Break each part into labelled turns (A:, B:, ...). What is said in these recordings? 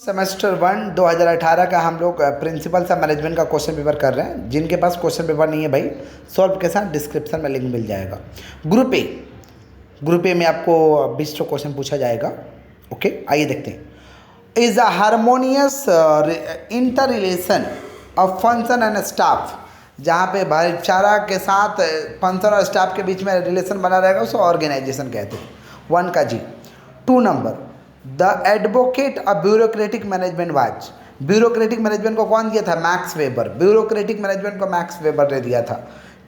A: Semester 1 2018 का हम लोग प्रिंसिपल्स ऑफ मैनेजमेंट का क्वेश्चन पेपर कर रहे हैं। जिनके पास क्वेश्चन पेपर नहीं है भाई, सॉल्व के साथ डिस्क्रिप्शन में लिंक मिल जाएगा। ग्रुप ए में आपको 20 क्वेश्चन पूछा जाएगा। ओके, आइए देखते हैं। Is a harmonious inter relation of function and staff, जहाँ पे भाईचारा के साथ फंक्शन और स्टाफ के बीच में रिलेशन बना रहेगा उसे ऑर्गेनाइजेशन कहते हैं। 1 का G. 2 number, the advocate of bureaucratic management was, bureaucratic management को कौन दिया था? Max Weber. ब्यूरोक्रेटिक मैनेजमेंट को मैक्स वेबर ने दिया था।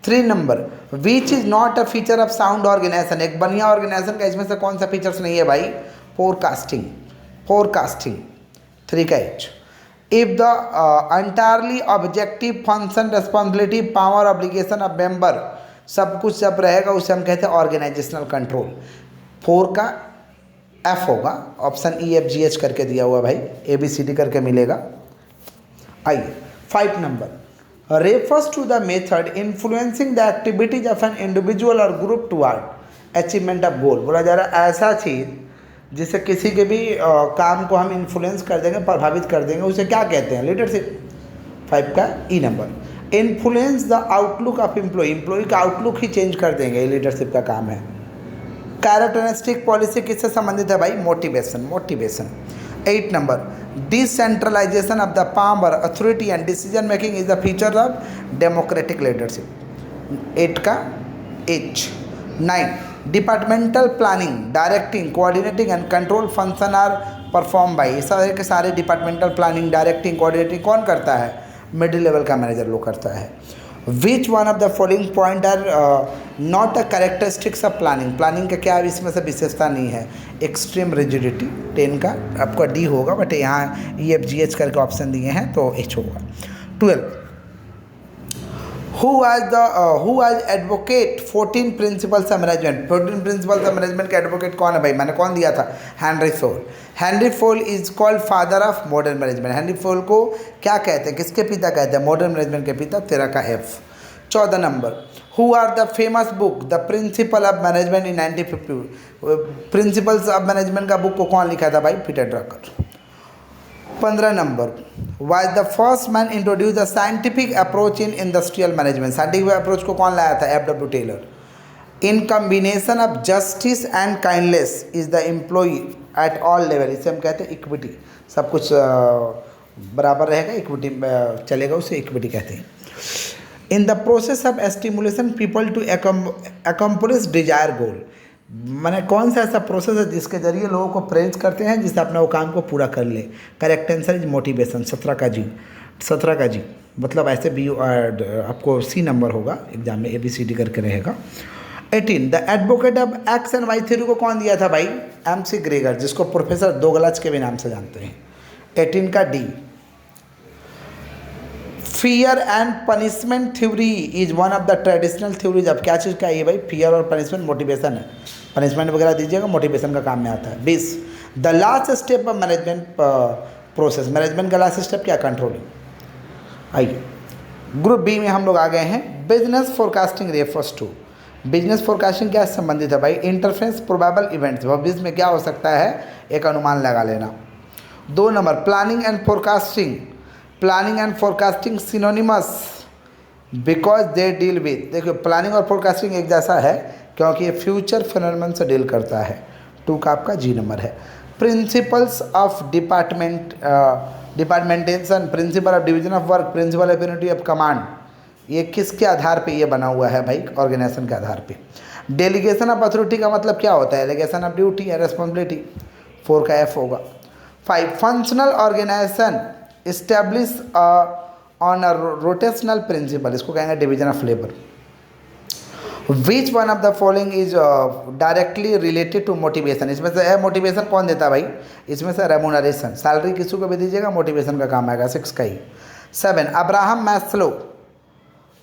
A: 3 number, which is not a feature of sound organization, एक बढ़िया ऑर्गेनाइजेशन का इसमें से कौन सा फीचर्स नहीं है भाई? फोरकास्टिंग। 3 का H. If the entirely objective function responsibility power obligation of member सब कुछ जब रहेगा उसे हम कहते हैं ऑर्गेनाइजेशनल कंट्रोल। 4 का एफ होगा, ऑप्शन EFGH करके दिया हुआ भाई, ABCD करके मिलेगा। आइए 5 number, refers to the method influencing the activities of an individual और group toward achievement of goal. बोला जा रहा है ऐसा चीज़ जिससे किसी के भी काम को हम इन्फ्लुएंस कर देंगे, प्रभावित कर देंगे, उसे क्या कहते हैं? लीडरशिप। 5 का E number, influence the outlook of employ का आउटलुक ही चेंज कर देंगे, ये लीडरशिप का काम है। कैरेक्टरिस्टिक पॉलिसी किससे संबंधित है भाई? Motivation. 8 number, decentralization of the power authority and decision making is the feature of democratic leadership. 8 का H. 9, departmental planning, directing, coordinating and control function are perform by, सारे के सारे डिपार्टमेंटल प्लानिंग, डायरेक्टिंग, कोऑर्डिनेटिंग कौन करता है? Middle level का manager लोग करता है। Which one of the following point are not a characteristics of planning का क्या इसमें से विशेषता नहीं है? Extreme rigidity. 10 का आपका डी होगा, बट यहाँ EFGH करके ऑप्शन दिए हैं तो H होगा। 12, who was advocate 14 principles of management, 14 principles of management का एडवोकेट कौन है भाई? मैंने कौन दिया था? हेनरी फोल is called father of modern management. Henry फोल को क्या कहते हैं, किसके पिता कहते हैं? मॉडर्न मैनेजमेंट के पिता। 13 का F। 14 number, who are the famous book the principle of management in 1950, principles of management का बुक को कौन लिखा था भाई? Peter Drucker. 15 number, was the first man introduce the scientific approach in industrial management, scientific approach को कौन लाया था? FW Taylor. In combination of justice and kindness is the employ at all level, इसे हम कहते हैं इक्विटी, सब कुछ बराबर रहेगा, इक्विटी चलेगा, उसे इक्विटी कहते हैं। In the process of stimulation people to accomplish desire goal, मैंने कौन सा ऐसा प्रोसेस है जिसके जरिए लोगों को प्रेरित करते हैं जिससे अपना वो काम को पूरा कर ले? Correct answer is motivation. 17 का जी, मतलब ऐसे भी आपको C नंबर होगा एग्जाम में, ABCD करके रहेगा। 18, the advocate of X and Y theory को कौन दिया था भाई? MC ग्रेगर, जिसको प्रोफेसर दोगलाच के भी नाम से जानते हैं। 18 का D, fear and punishment theory is one of the traditional theories of, क्या चीज़ का ये भाई? फियर और पनिशमेंट, मोटिवेशन है, पनिशमेंट वगैरह दीजिएगा, मोटिवेशन का काम में आता है। 20, the last step of management process, management का लास्ट स्टेप क्या? कंट्रोलिंग। आइए ग्रुप B में हम लोग आ गए हैं। Business forecasting refers to, business forecasting क्या संबंधित है भाई? इंटरफेरेंस प्रोबेबल इवेंट्स, भविष्य में क्या हो सकता है एक अनुमान लगा लेना। 2 number, planning and forecasting synonymous because they deal with, देखिए प्लानिंग और फोरकास्टिंग एक जैसा है क्योंकि ये फ्यूचर फिनोमेनन से डील करता है। 2 का आपका G नंबर है। Principles of departmentation, principle of division of work, principle of unity of command, ये किसके आधार पे ये बना हुआ है भाई? ऑर्गेनाइजेशन के आधार पे। डेलीगेशन ऑफ अथॉरिटी का मतलब क्या होता है? डेलीगेशन ऑफ ड्यूटी या रिस्पॉन्सिबिलिटी। 4 का F होगा। 5, functional organization establish on a rotational principle, इसको कहेंगे division of labour. Which one of the following is directly related to motivation, इसमें से मोटिवेशन कौन देता है भाई? इसमें से रेमुनरेशन, सैलरी किसी को भी दीजिएगा, मोटिवेशन का काम आएगा। 6 का ही। 7,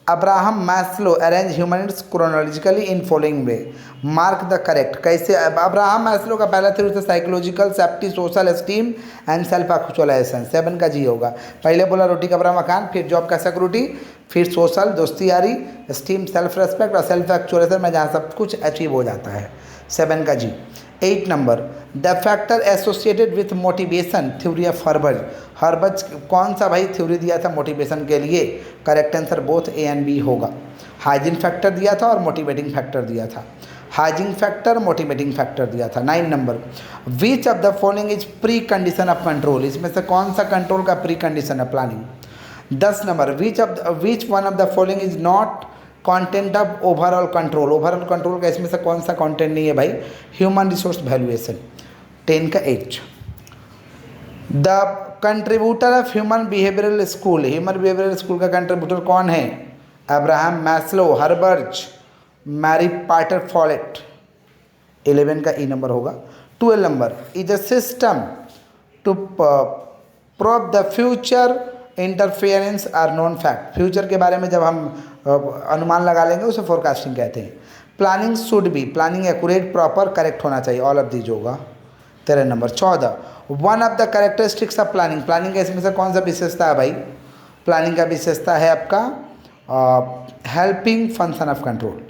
A: Abraham Maslow arrange human needs chronologically in following way, mark the correct. कैसे? अब्राहम मैस्लो का पहला थ्योरी था psychological safety, social esteem and self actualization. 7 का G होगा। पहले बोला रोटी कपड़ा मकान, फिर जॉब का सिक्योरिटी, फिर सोशल दोस्ती यारी, एस्टीम सेल्फ रेस्पेक्ट और सेल्फ एक्चुअलाइजेशन में जहाँ सब कुछ अचीव हो जाता है। 7 का G। 8 number, the factor associated with motivation, theory of हर्बज। हर्बज कौन सा भाई थ्योरी दिया था मोटिवेशन के लिए? Correct answer both A and B होगा। हाइजीन फैक्टर दिया था और मोटिवेटिंग फैक्टर दिया था। हाइजीन फैक्टर, मोटिवेटिंग फैक्टर दिया था। 9 number, which of the following is pre condition of control, इसमें से कौन सा कंट्रोल का प्री कंडीशन है? Planning. 10 number, which one of the following is not content of overall control, overall control का इसमें से कौन सा कंटेंट नहीं है भाई? Human resource valuation. 10 का H। The contributor of human behavioural school, human behavioural school का कंट्रीब्यूटर कौन है? Abraham Maslow, Herzberg, Mary Parker Follett. 11 का E नंबर होगा। 12 number, is a system to prove the future interference are non fact, future के बारे में जब हम अनुमान लगा लेंगे उसे फोरकास्टिंग कहते हैं। Planning should be, planning accurate, proper, correct होना चाहिए, ऑल ऑफ दीज होगा। 13 number. 14, one of the characteristics of planning, planning का इसमें से कौन सा विशेषता है भाई? प्लानिंग का विशेषता है आपका helping function of control.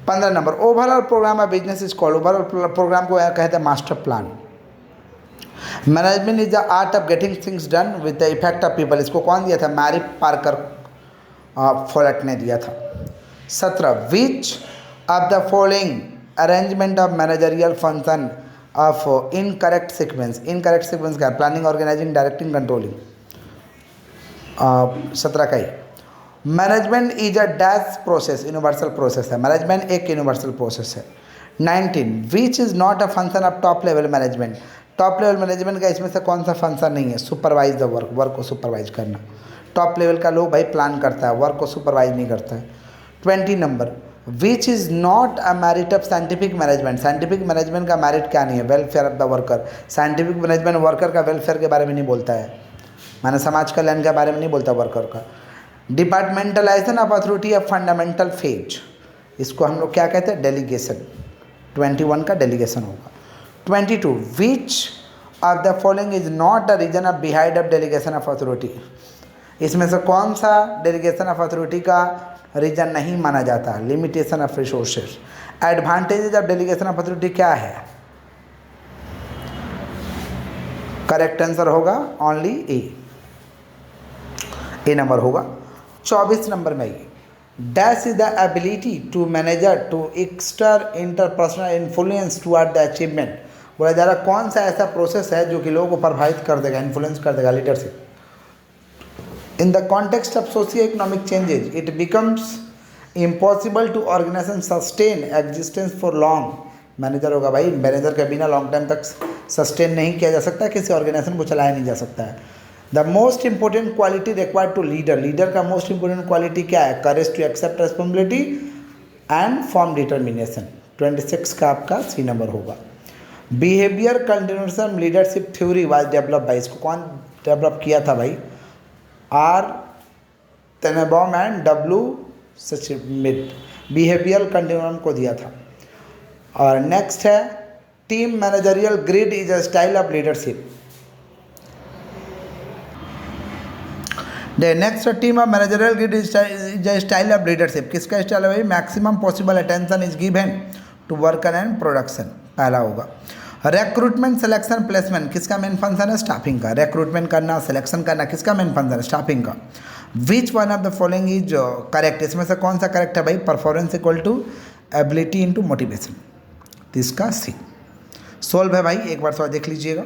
A: 15 number, overall programme of business is called, overall programme को कहते हैं master plan. Management is the art of getting things done with the effect of people, इसको कौन दिया था? मैरी पार्कर फॉलेट ने दिया था। 17, which of the following arrangement of managerial function of incorrect sequence, incorrect sequence का planning, organising, directing, controlling. 17 का ही, management is a dash process, universal process है, मैनेजमेंट एक यूनिवर्सल प्रोसेस है। 19, which is not a function of top level management, top level management का इसमें से कौन सा फंक्शन नहीं है? सुपरवाइज द वर्क, वर्क को सुपरवाइज करना। टॉप लेवल का लोग भाई प्लान करता है, वर्क को सुपरवाइज नहीं करता है। 20 number, which is not a merit of scientific management, scientific management का मेरिट क्या नहीं है? Welfare of the worker, scientific management worker का वेलफेयर के बारे में नहीं बोलता है, माने समाज कल्याण के बारे में नहीं बोलता वर्कर का। Departmentalisation of authority of fundamental phase, इसको हम लोग क्या कहते हैं? डेलीगेशन। 21 का डेलीगेशन होगा। 22, which of the following is not a reason of behind of delegation of authority, इसमें से कौन सा डेलीगेशन ऑफ अथॉरिटी का रीजन नहीं माना जाता? Limitation of resources. Advantages of delegation of authority क्या है? करेक्ट आंसर होगा ओनली ए नंबर होगा। 24 नंबर में ये, dash is the ability to manager to exert interpersonal influence toward the achievement, बोला जा रहा कौन सा ऐसा प्रोसेस है जो कि लोगों को प्रभावित कर देगा, इन्फ्लुएंस कर देगा? Leadership. In the context of socio economic changes it becomes impossible to organization sustain existence for long, manager होगा भाई, मैनेजर के बिना लॉन्ग टाइम तक सस्टेन नहीं किया जा सकता, किसी ऑर्गेनाइजेशन को चलाया नहीं जा सकता है। The most important quality required to leader, leader का मोस्ट इंपॉर्टेंट क्वालिटी क्या है? Courage to accept responsibility and form determination. 26 का आपका सी नंबर होगा। Behaviour continuation leadership theory was develop by, इसको कौन डेवलप किया था भाई? R Tannenbaum and W Schmidt, behaviour continuum को दिया था। और नेक्स्ट है team managerial grid is a style of leadership. The next team of managerial grid is a style of leadership, किसका स्टाइल है भाई? Maximum possible attention is given to worker and production, पहला होगा। रिक्रूटमेंट सिलेक्शन प्लेसमेंट, किसका main function है? Staffing का। Recruitment करना, selection करना, किसका मेन फंक्शन है? स्टाफिंग का। Which one of the following is correct, इसमें से कौन सा करेक्ट है भाई? Performance equal to ability into motivation, इसका सी। सोल्व है भाई, एक बार थोड़ा देख लीजिएगा।